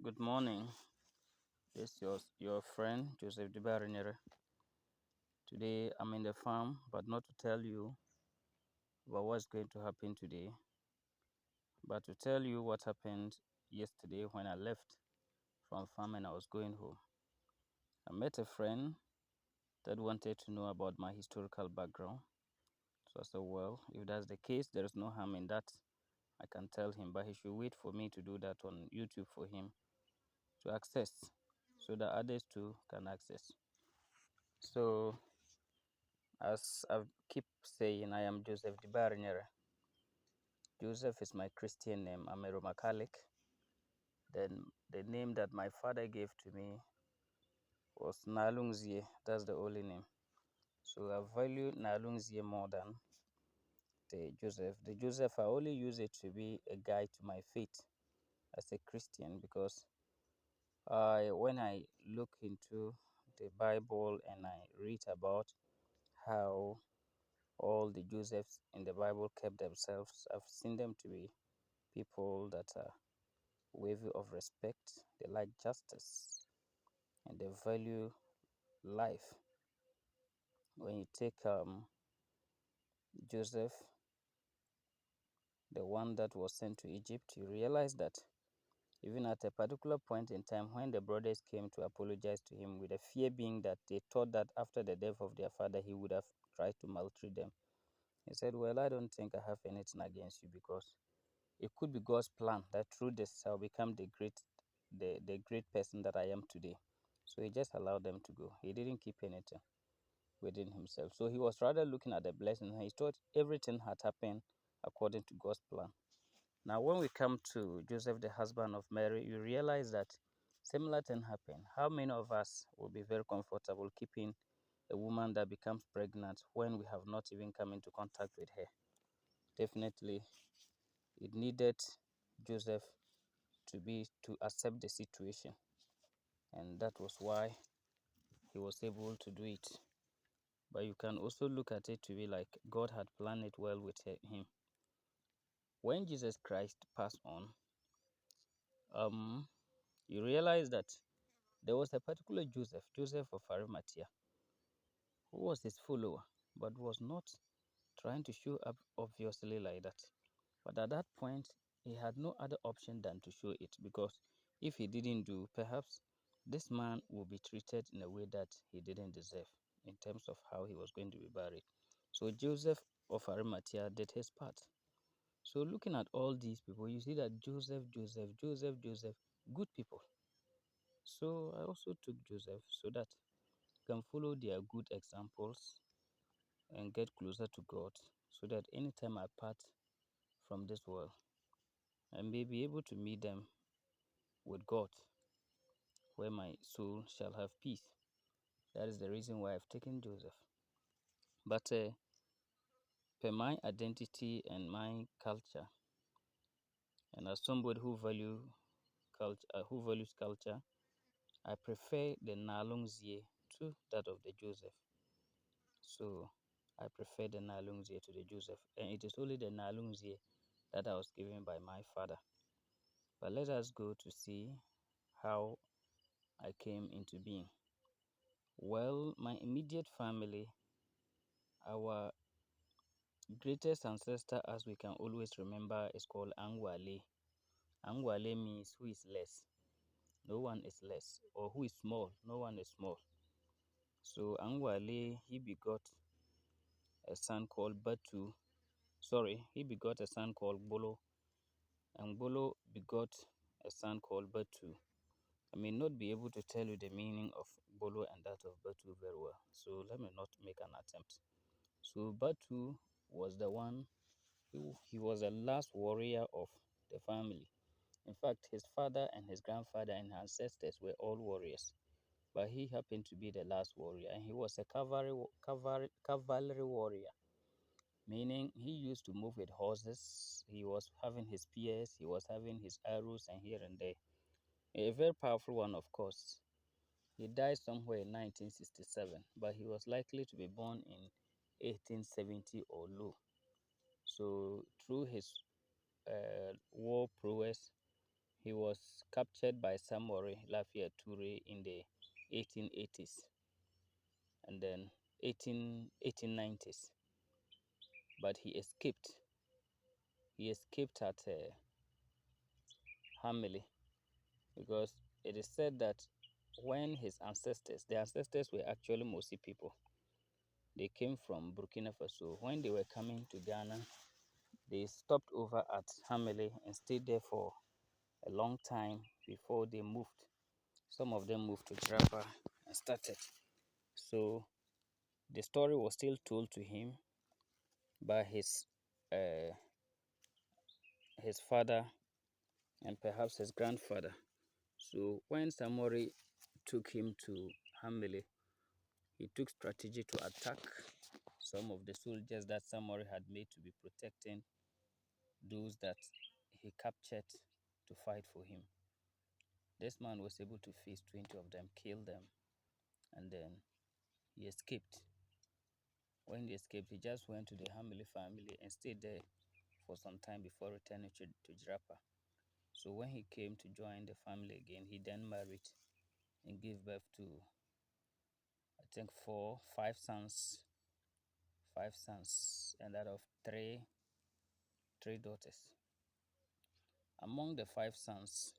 Good morning. This is your friend Joseph Dibarinyere. Today I'm in the farm, but not to tell you about what's going to happen today, but to tell you what happened yesterday when I left from farm and I was going home. I met a friend that wanted to know about my historical background. So I said, well, if that's the case, there is no harm in that. I can tell him, but he should wait for me to do that on YouTube for him to access so that others too can access. So as I keep saying, I am Joseph Dibarinyere. Joseph is my Christian name. I'm a Roman Catholic. Then the name that my father gave to me was Nalungzie. That's the only name. So I value Nalungzie more than the Joseph. The Joseph, I only use it to be a guide to my faith as a Christian because when I look into the Bible and I read about how all the Josephs in the Bible kept themselves, I've seen them to be people that are worthy of respect, they like justice, and they value life. When you take Joseph, the one that was sent to Egypt, you realize that even at a particular point in time when the brothers came to apologize to him, with the fear being that they thought that after the death of their father, he would have tried to maltreat them. He said, well, I don't think I have anything against you because it could be God's plan that through this I'll become the great person that I am today. So he just allowed them to go. He didn't keep anything within himself. So he was rather looking at the blessing and he thought everything had happened according to God's plan. Now when we come to Joseph, the husband of Mary, you realize that similar thing happened. How many of us will be very comfortable keeping a woman that becomes pregnant when we have not even come into contact with her? Definitely it needed Joseph to accept the situation, and that was why he was able to do it. But you can also look at it to be like God had planned it well with him. When Jesus Christ passed on, you realize that there was a particular Joseph of Arimathea, who was his follower, but was not trying to show up obviously like that. But at that point, he had no other option than to show it, because if he didn't do, perhaps this man would be treated in a way that he didn't deserve in terms of how he was going to be buried. So Joseph of Arimathea did his part. So looking at all these people, you see that Joseph, good people. So I also took Joseph so that you can follow their good examples and get closer to God, so that anytime I part from this world, I may be able to meet them with God, where my soul shall have peace. That is the reason why I've taken Joseph. But per my identity and my culture, and as somebody who values culture, I prefer the Nalungzie to that of the Joseph. So I prefer the Nalungzie to the Joseph, and it is only the Nalungzie that I was given by my father. But let us go to see how I came into being. Well, my immediate family, our greatest ancestor, as we can always remember, is called Angwale. Angwale means who is less. No one is less. Or who is small. No one is small. So Angwale, he begot a son called Batu. Sorry, he begot a son called Bolo. And Bolo begot a son called Batu. I may not be able to tell you the meaning of Bolo and that of Batu very well. So let me not make an attempt. So Batu was the one, he was the last warrior of the family. In fact, his father and his grandfather and ancestors were all warriors, but he happened to be the last warrior, and he was a cavalry warrior, meaning he used to move with horses. He was having his spears, he was having his arrows, and here and there. A very powerful one, of course. He died somewhere in 1967, but he was likely to be born in 1870 or low. So through his war prowess, He was captured by Samori Lafia Toure in the 1880s and then 1890s, but he escaped. He escaped at Hamili because it is said that when his ancestors, the ancestors were actually Mosi people, they came from Burkina Faso. When they were coming to Ghana, they stopped over at Hamili and stayed there for a long time before they moved. Some of them moved to Jaffa and started. So the story was still told to him by uh, his father and perhaps his grandfather. So when Samori took him to Hamili, he took strategy to attack some of the soldiers that Samori had made to be protecting those that he captured to fight for him. This man was able to face 20 of them, kill them, and then he escaped. When he escaped, he just went to the Hamili family and stayed there for some time before returning to Jirapa. So when he came to join the family again, he then married and gave birth to, I think, five sons, and that of three daughters. Among the five sons,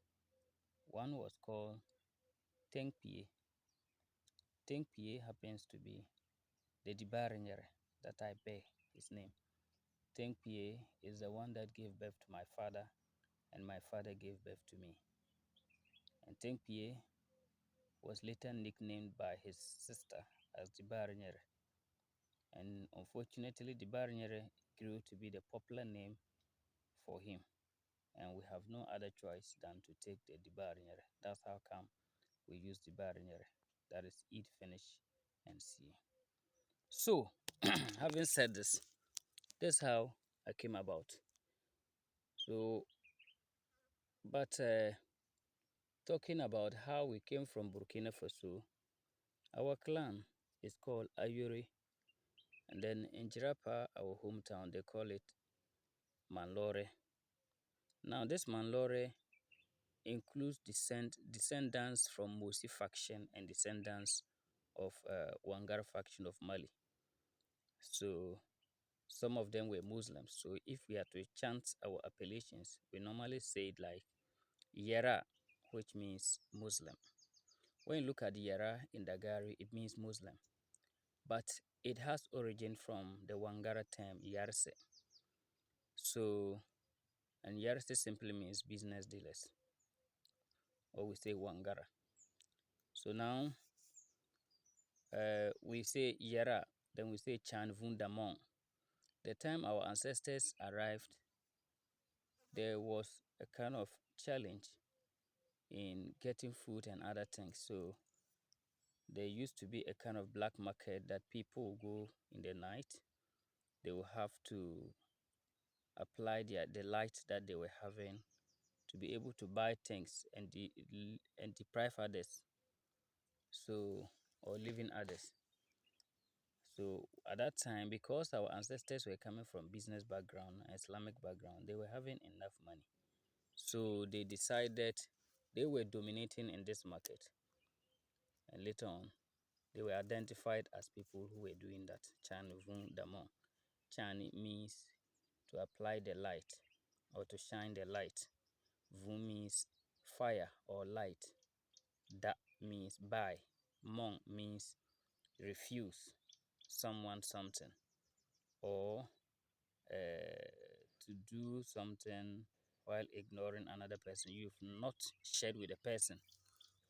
one was called Tengpie. Tengpie happens to be the Dibarinyere that I bear his name. Tengpie is the one that gave birth to my father, and my father gave birth to me. And Tengpie was later nicknamed by his sister as Dibarinyere. And unfortunately, Dibarinyere grew to be the popular name for him. And we have no other choice than to take the Dibarinyere. That's how come we use Dibarinyere. That is eat, finish, and see. So, having said this, that's how I came about. So, but talking about how we came from Burkina Faso, our clan is called Ayuri, and then in Jirapa, our hometown, they call it Manlore. Now, this Manlore includes descendants from Musi faction and descendants of Wangar faction of Mali. So some of them were Muslims. So if we are to chant our appellations, we normally say it like Yera, which means Muslim. When you look at Yera in Dagari, it means Muslim, but it has origin from the Wangara term Yarse. So, and Yarse simply means business dealers, or we say Wangara. So now we say Yera, then we say Chan Vundamon. The time our ancestors arrived, there was a kind of challenge in getting food and other things. So there used to be a kind of black market that people will go in the night. They will have to apply the light that they were having to be able to buy things and deprive others. So or leaving others. So at that time, because our ancestors were coming from business background, Islamic background, they were having enough money. So they decided they were dominating in this market. And later on, they were identified as people who were doing that. Chan Vung Damon. Chan means to apply the light or to shine the light. Vung means fire or light. Da means buy. Mon means refuse someone something or to do something while ignoring another person. You've not shared with a person.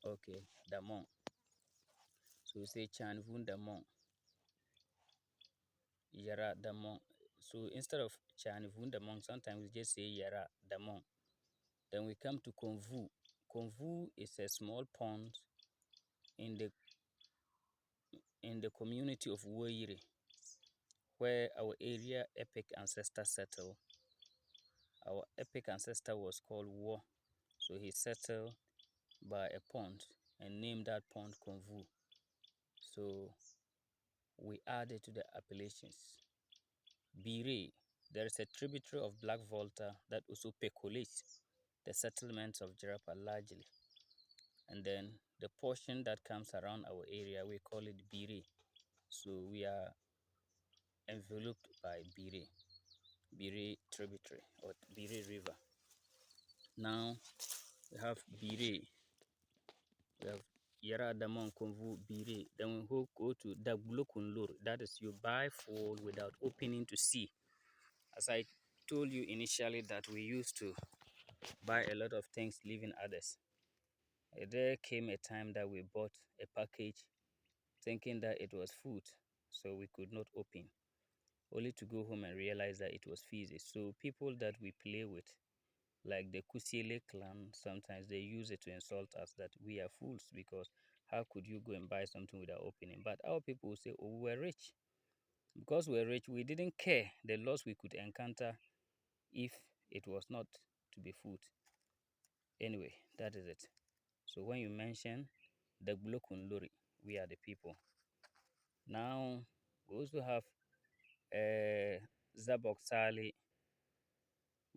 Okay, Damon. So we say Chan Vun Damon, Yara Damon. So instead of Chan Vun Damon, sometimes we just say Yara Damon. Then we come to Konvu. Konvu is a small pond in the community of Woyire, where our area epic ancestor settled. Our epic ancestor was called Wo. So he settled by a pond and named that pond Konvu. So we added to the appellations. Bire, there is a tributary of Black Volta that also percolates the settlements of Jirapa largely. And then the portion that comes around our area, we call it Biri. So we are enveloped by Biri tributary or Biri River. Now we have Biri, we have Yara Damon Konvu Biri. Then we go to Dagbulokunlur. That is, you buy food without opening to see. As I told you initially, that we used to buy a lot of things, leaving others. There came a time that we bought a package thinking that it was food, so we could not open, only to go home and realize that it was feces. So people that we play with, like the Kusiele clan, sometimes they use it to insult us that we are fools because how could you go and buy something without opening? But our people will say, oh, we were rich. Because we were rich, we didn't care the loss we could encounter if it was not to be food. Anyway, that is it. So when you mention the Blokunluri, we are the people. Now, we also have Zabok Sali.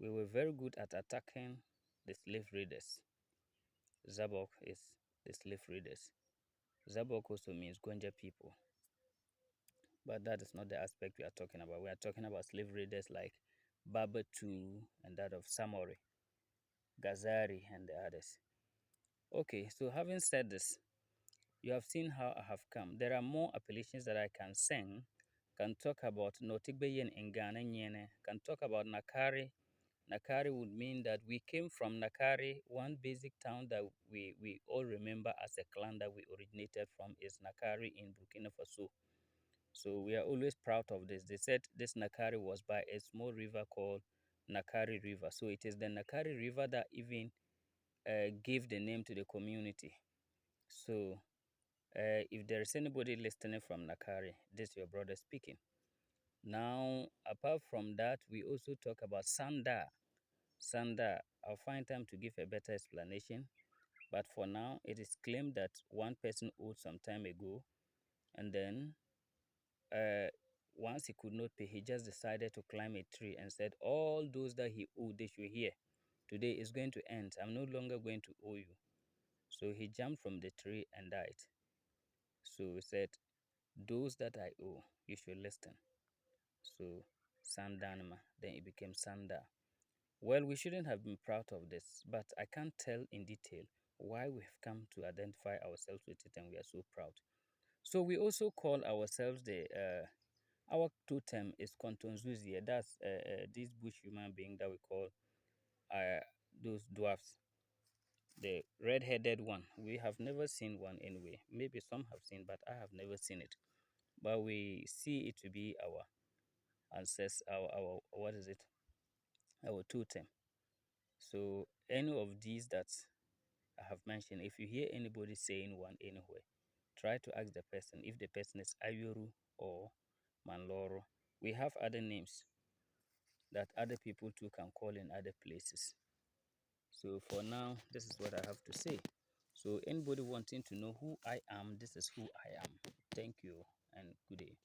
We were very good at attacking the slave raiders. Zabok is the slave raiders. Zabok also means Gonja people. But that is not the aspect we are talking about. We are talking about slave raiders like Babatu and that of Samori, Gazari, and the others. Okay, so having said this, you have seen how I have come. There are more appellations that I can sing. Can talk about Notigbeyen in Ghana, Nyene. Can talk about Nakari. Nakari would mean that we came from Nakari. One basic town that we all remember as a clan that we originated from is Nakari in Burkina Faso. So we are always proud of this. They said this Nakari was by a small river called Nakari River. So it is the Nakari River that even gave the name to the community. So if there is anybody listening from Nakari, this is your brother speaking. Now, apart from that, we also talk about Sanda. Sanda, I'll find time to give a better explanation. But for now, it is claimed that one person owed some time ago, and then uh, once he could not pay, he just decided to climb a tree and said, all those that he owed, they should hear. Today is going to end. I'm no longer going to owe you. So he jumped from the tree and died. So he said, those that I owe, you should listen. So Sandanma, then it became Sanda. Well, we shouldn't have been proud of this, but I can't tell in detail why we have come to identify ourselves with it and we are so proud. So we also call ourselves our totem is Kontonzuzia. That's this bush human being that we call uh, those dwarfs. The red-headed one. We have never seen one anyway. Maybe some have seen, but I have never seen it. But we see it to be our ancestor, our what is it? Our totem. So any of these that I have mentioned, if you hear anybody saying one anywhere, try to ask the person if the person is Ayuru or Manloro. We have other names that other people too can call in other places. So for now, this is what I have to say. So anybody wanting to know who I am, this is who I am. Thank you and good day.